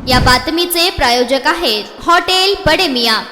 या बातमीचे प्रायोजक आहेत हॉटेल बडे मियां।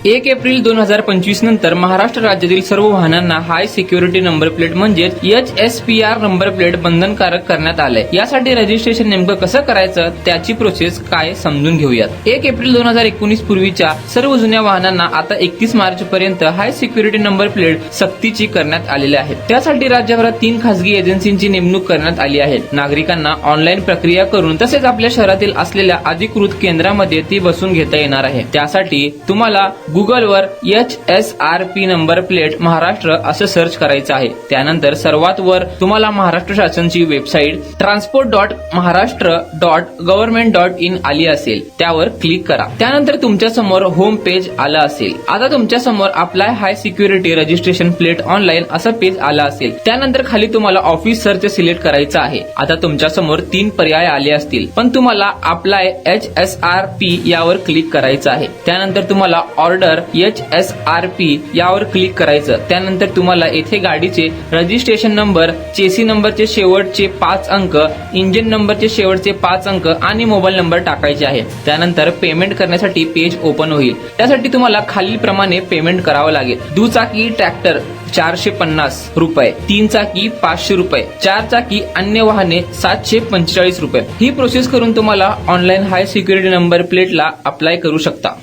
1 एप्रिल 2025 नंतर महाराष्ट्र राज्यातील सर्व वाहनांना हाय सिक्युरिटी नंबर प्लेट म्हणजेच HSPR नंबर प्लेट बंधनकारक करण्यात आले। यासाठी रजिस्ट्रेशन नेमकं कसं करायचं त्याची प्रोसेस काय समजून घेऊयात। 1 एप्रिल 2019 पूर्वीच्या सर्व जुन्या वाहनांना आता 31 मार्च पर्यंत हाय सिक्युरिटी नंबर प्लेट सक्तीची करण्यात आलेली आहे। त्यासाठी राज्यभरात 3 खासगी एजन्सींची नेमणूक करण्यात आली आहे। नागरिकांना ऑनलाईन प्रक्रिया करून तसेच आपल्या शहरातील असलेल्या अधिकृत केंद्रामध्ये ती बसून घेता येणार आहे। त्यासाठी तुम्हाला गुगल वर HSRP नंबर प्लेट महाराष्ट्र असं सर्च करायचं आहे। त्यानंतर सर्वात वर तुम्हाला महाराष्ट्र शासनची वेबसाईट transport.maharashtra.government.in आली असेल, त्यावर क्लिक करा। त्यानंतर तुमच्या समोर होम पेज आलं असेल। आता तुमच्या समोर अप्लाय हाय सिक्युरिटी रजिस्ट्रेशन प्लेट ऑनलाईन असं पेज आलं असेल। त्यानंतर खाली तुम्हाला ऑफिस सर्च सिलेक्ट करायचं आहे। आता तुमच्या समोर 3 पर्याय आले असतील, पण तुम्हाला अप्लाय HSRP यावर क्लिक करायचं आहे। त्यानंतर तुम्हाला ऑर्डर HSRP यावर क्लिक करायचं। त्यानंतर तुम्हाला येथे गाडीचे रजिस्ट्रेशन नंबर, चेसी नंबरचे शेवटचे 5 अंक, इंजिन नंबरचे शेवटचे 5 अंक आणि मोबाईल नंबर टाकायचे आहे। त्यानंतर पेमेंट करण्यासाठी पेज ओपन होईल। त्यासाठी तुम्हाला खालील प्रमाणे पेमेंट करावं लागेल। दुचाकी ट्रॅक्टर 450 रुपये, 3 चाकी 500 रुपये, 4 चाकी अन्य वाहने 745 रुपये। ही प्रोसेस करून तुम्हाला ऑनलाईन हाय सिक्युरिटी नंबर प्लेटला अप्लाय करू शकता।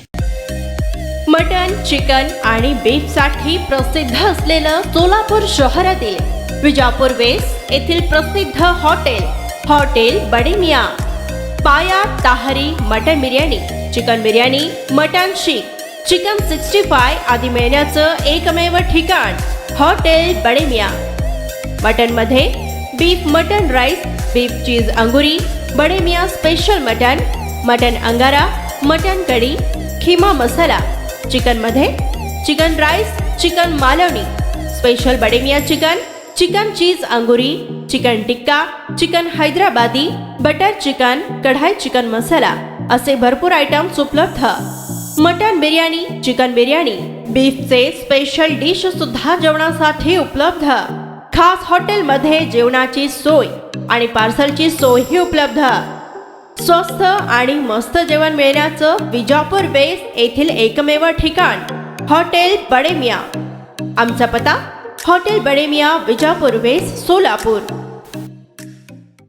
मटन, चिकन आणि बीफ साठी प्रसिद्ध असलेलं सोलापूर शहरातील विजापूर वेस्ट येथील प्रसिद्ध hotel Bade Miyan. Paya tahari mutton biryani, chicken biryani, mutton seekh, chicken 65 आदी मिळण्याचं एकमेव ठिकाण हॉटेल बडे मियां। मटन मध्ये beef mutton rice, beef cheese angoori, Bade Miyan special mutton, mutton angara, mutton kadhi, keema masala. Chicken मध्ये chicken rice, chicken Malvani, special Bade Miyan chicken, chicken cheese angoori, chicken tikka, chicken Hyderabadi, butter chicken, kadai chicken masala असे भरपूर आयटम्स उपलब्ध। मटन बिर्याणी, चिकन बिर्याणी, बीफचे स्पेशल डिश सुद्धा जेवणासाठी उपलब्ध। खास हॉटेलमध्ये जेवणाची सोय आणि पार्सलची सोयही उपलब्ध। स्वस्त आणि मस्त जेवण मिळण्याचं विजापूर वेस्ट येथील एकमेव ठिकाण हॉटेल बडे मियां। आमचा पत्ता हॉटेल बडे मियां, विजापूर वेस्ट, सोलापूर।